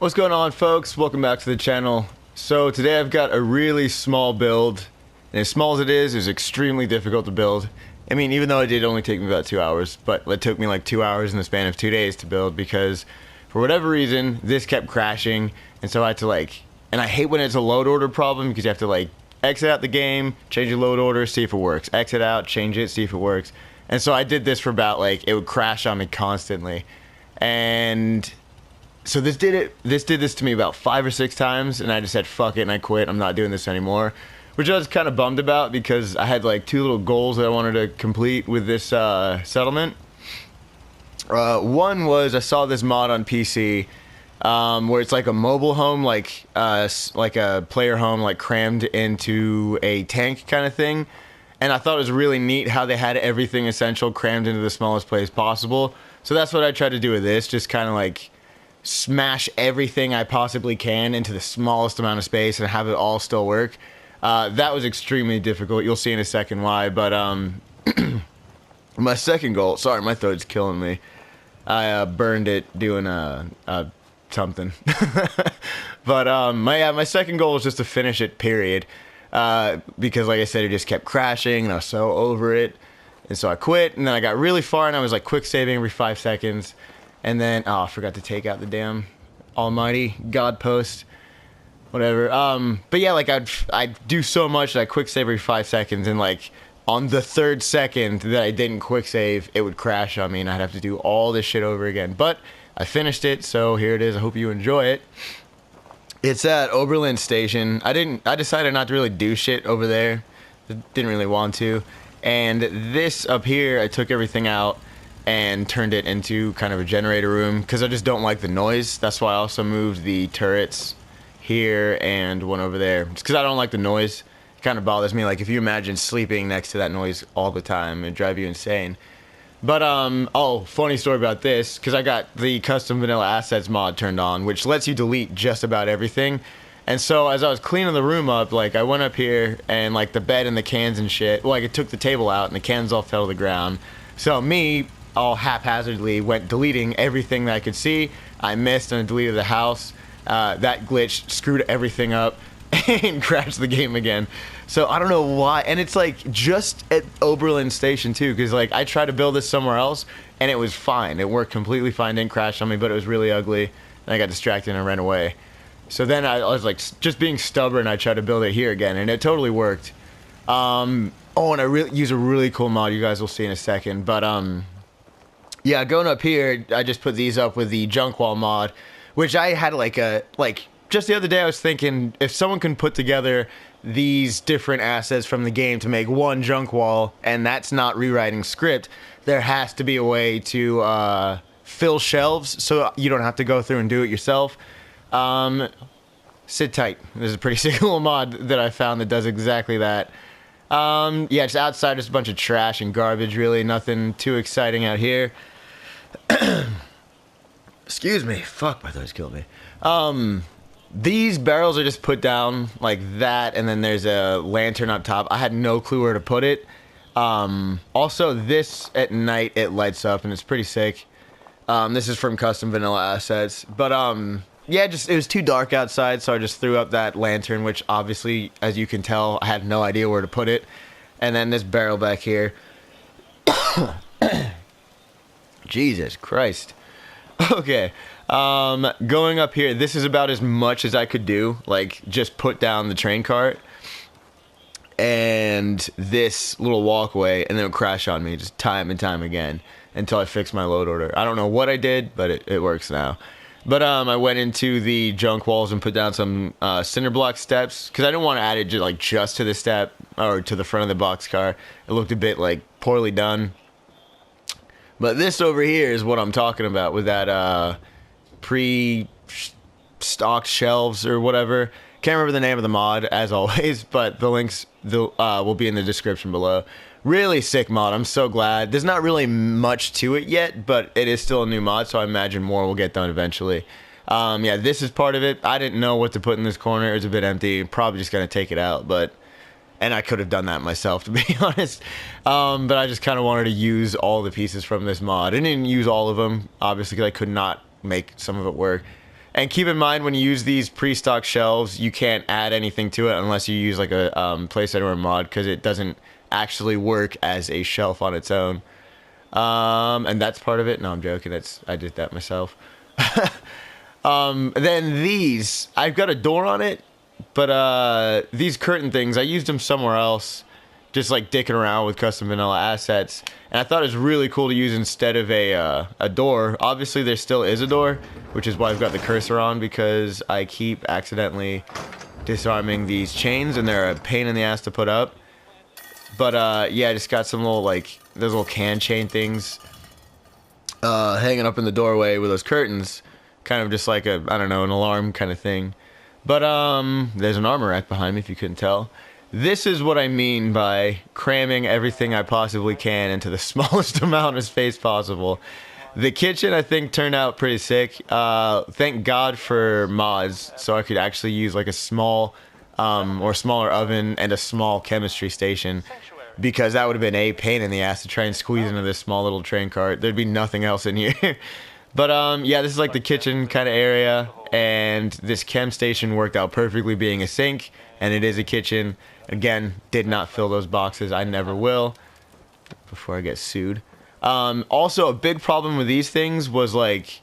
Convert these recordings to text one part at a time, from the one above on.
What's going on, folks? Welcome back to the channel. So today I've got a really small build, and as small as it is extremely difficult to build. I mean, even though it did only take me about 2 hours, but it took me like 2 hours in the span of 2 days to build because for whatever reason this kept crashing, and so I had to and I hate when it's a load order problem because you have to exit out the game, change your load order, see if it works, exit out, change it, see if it works. And so I did this for about it would crash on me constantly, and so this did this to me about 5 or 6 times, and I just said fuck it and I quit. I'm not doing this anymore, which I was kind of bummed about because I had 2 little goals that I wanted to complete with this settlement. One was I saw this mod on PC where it's like a mobile home, like a player home, crammed into a tank kind of thing, and I thought it was really neat how they had everything essential crammed into the smallest place possible. So that's what I tried to do with this, just kind of smash everything I possibly can into the smallest amount of space and have it all still work. That was extremely difficult. You'll see in a second why, but my second goal, sorry, my throat's killing me. I burned it doing something. But my second goal was just to finish it, period. Because like I said, it just kept crashing and I was so over it. And so I quit, and then I got really far and I was quick saving every 5 seconds. And then, I forgot to take out the damn almighty God post. Whatever. But yeah, I'd do so much that I quick save every 5 seconds, and on the 3rd second that I didn't quick save, it would crash on me and I'd have to do all this shit over again. But I finished it, so here it is. I hope you enjoy it. It's at Oberland station. I decided not to really do shit over there. Didn't really want to. And this up here, I took everything out and turned it into kind of a generator room because I just don't like the noise. That's why I also moved the turrets here and one over there, just because I don't like the noise. It kind of bothers me. If you imagine sleeping next to that noise all the time, it'd drive you insane. But oh, funny story about this, because I got the custom vanilla assets mod turned on, which lets you delete just about everything. And so as I was cleaning the room up, I went up here and the bed and the cans and shit, I took the table out and the cans all fell to the ground. So me, all haphazardly, went deleting everything that I could see. I missed and I deleted the house. That glitch screwed everything up and crashed the game again. So I don't know why, and it's just at Oberland station too, because I tried to build this somewhere else and it was fine. It worked completely fine, didn't crash on me, but it was really ugly and I got distracted and I ran away. So then I was just being stubborn, I tried to build it here again and it totally worked. Oh, and I use a really cool mod you guys will see in a second, but yeah, going up here, I just put these up with the junk wall mod, which I had just the other day I was thinking, if someone can put together these different assets from the game to make one junk wall, and that's not rewriting script, there has to be a way to fill shelves so you don't have to go through and do it yourself. Sit tight. There's a pretty sick little mod that I found that does exactly that. Yeah, just outside, just a bunch of trash and garbage, really. Nothing too exciting out here. Excuse me. Fuck, my thoughts killed me. These barrels are just put down like that, and then there's a lantern up top. I had no clue where to put it. Also, this at night, it lights up, and it's pretty sick. This is from Custom Vanilla Assets. But, yeah, it was too dark outside, so I just threw up that lantern, which obviously, as you can tell, I had no idea where to put it. And then this barrel back here. Jesus Christ. Okay. Going up here, this is about as much as I could do. Just put down the train cart and this little walkway, and then it would crash on me just time and time again until I fixed my load order. I don't know what I did, but it works now. But I went into the junk walls and put down some cinder block steps because I didn't want to add it just to the step or to the front of the boxcar. It looked a bit poorly done. But this over here is what I'm talking about with that pre-stocked shelves or whatever. Can't remember the name of the mod as always, but the links will be in the description below. Really sick mod. I'm so glad. There's not really much to it yet, but it is still a new mod, so I imagine more will get done eventually. Yeah, this is part of it. I didn't know what to put in this corner. It was a bit empty. Probably just gonna take it out, and I could have done that myself, to be honest. But I just kind of wanted to use all the pieces from this mod. I didn't use all of them, obviously, because I could not make some of it work. And keep in mind, when you use these pre-stock shelves, you can't add anything to it unless you use like a playset or a mod, because it doesn't actually work as a shelf on its own. And that's part of it. No, I'm joking. I did that myself. Then these, I've got a door on it, but these curtain things, I used them somewhere else, just like dicking around with custom vanilla assets, and I thought it was really cool to use instead of a door. Obviously, there still is a door, which is why I've got the cursor on, because I keep accidentally disarming these chains, and they're a pain in the ass to put up. But yeah, I just got some little, like, those little can chain things hanging up in the doorway with those curtains, kind of just like a, I don't know, an alarm kind of thing. But there's an armor rack behind me, if you couldn't tell. This is what I mean by cramming everything I possibly can into the smallest amount of space possible. The kitchen, I think, turned out pretty sick. Thank God for mods, so I could actually use like a small or smaller oven and a small chemistry station, because that would have been a pain in the ass to try and squeeze into this small little train cart. There'd be nothing else in here. But yeah, this is like the kitchen kind of area, and this chem station worked out perfectly being a sink, and it is a kitchen. Again, did not fill those boxes. I never will, before I get sued. Also, a big problem with these things was, like,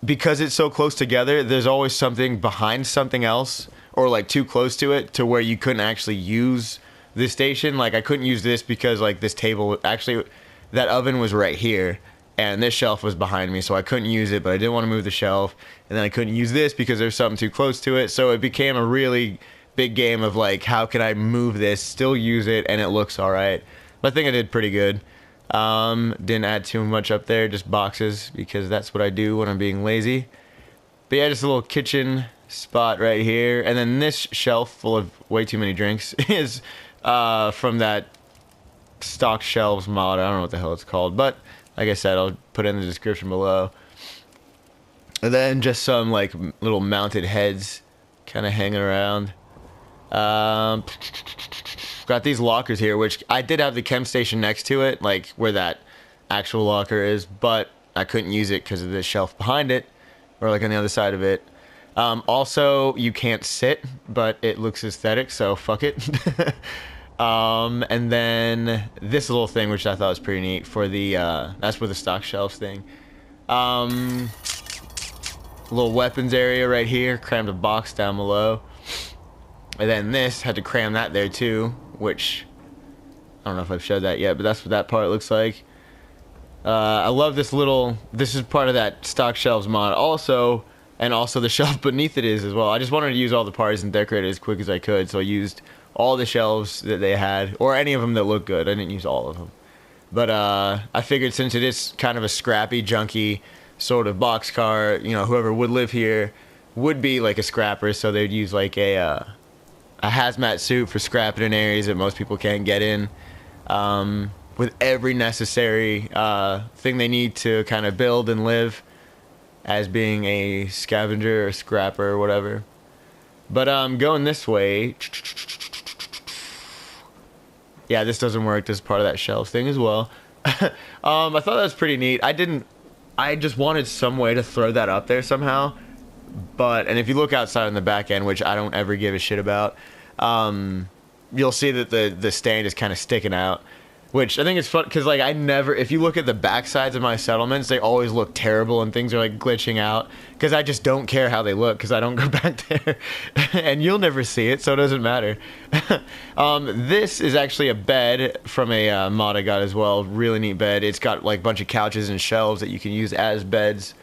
because it's so close together, there's always something behind something else, or like too close to it, to where you couldn't actually use this station. Like, I couldn't use this because, like, this table, actually, that oven was right here, and this shelf was behind me, so I couldn't use it, but I didn't want to move the shelf. And then I couldn't use this because there's something too close to it, so it became a really big game of, like, how can I move this, still use it, and it looks alright. But I think I did pretty good. Didn't add too much up there, just boxes, because that's what I do when I'm being lazy. But yeah, just a little kitchen spot right here. And then this shelf full of way too many drinks is from that stock shelves mod. I don't know what the hell it's called, but like I said, I'll put it in the description below. And then just some like little mounted heads kind of hanging around. Got these lockers here, which I did have the chem station next to it, like where that actual locker is, but I couldn't use it because of the shelf behind it, or like on the other side of it. Also, you can't sit, but it looks aesthetic, so fuck it. And then this little thing, which I thought was pretty neat for the, that's for the stock shelves thing. Little weapons area right here, crammed a box down below. And then this, had to cram that there too, which, I don't know if I've showed that yet, but that's what that part looks like. I love this little, this is part of that stock shelves mod also, and also the shelf beneath it is as well. I just wanted to use all the parts and decorate it as quick as I could, so I used all the shelves that they had, or any of them that look good. I didn't use all of them. But I figured since it is kind of a scrappy, junky sort of boxcar, you know, whoever would live here would be like a scrapper, so they'd use like a hazmat suit for scrapping in areas that most people can't get in, with every necessary thing they need to kind of build and live as being a scavenger or scrapper or whatever. But going this way, yeah, this doesn't work. This is part of that shelves thing as well. I thought that was pretty neat. I just wanted some way to throw that up there somehow. And if you look outside on the back end, which I don't ever give a shit about, you'll see that the stand is kind of sticking out, which I think is fun, because like if you look at the back sides of my settlements, they always look terrible and things are like glitching out, because I just don't care how they look, because I don't go back there. And you'll never see it, so it doesn't matter. This is actually a bed from a mod I got as well. Really neat bed. It's got like a bunch of couches and shelves that you can use as beds.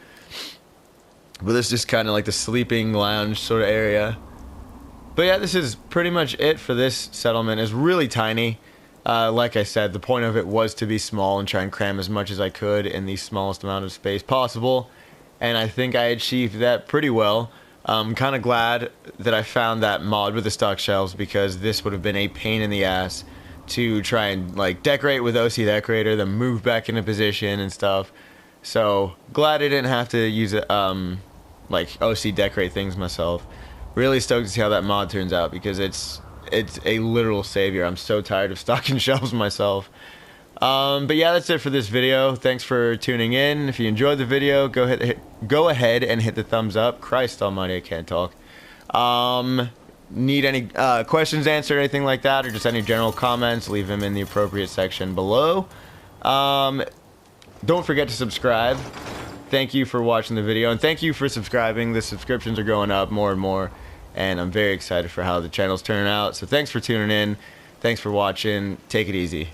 But this is just kind of like the sleeping lounge sort of area. But yeah, this is pretty much it for this settlement. It's really tiny. Like I said, the point of it was to be small and try and cram as much as I could in the smallest amount of space possible. And I think I achieved that pretty well. I'm kind of glad that I found that mod with the stock shelves, because this would have been a pain in the ass to try and like decorate with OC Decorator, then move back into position and stuff. So glad I didn't have to use it, like OC Decorate things myself. Really stoked to see how that mod turns out, because it's a literal savior. I'm so tired of stocking shelves myself. But yeah, that's it for this video. Thanks for tuning in. If you enjoyed the video, go ahead and hit the thumbs up. Christ almighty, I can't talk. Need any questions answered, anything like that, or just any general comments, leave them in the appropriate section below. Don't forget to subscribe. Thank you for watching the video, and thank you for subscribing. The subscriptions are going up more and more, and I'm very excited for how the channel's turning out. So thanks for tuning in. Thanks for watching. Take it easy.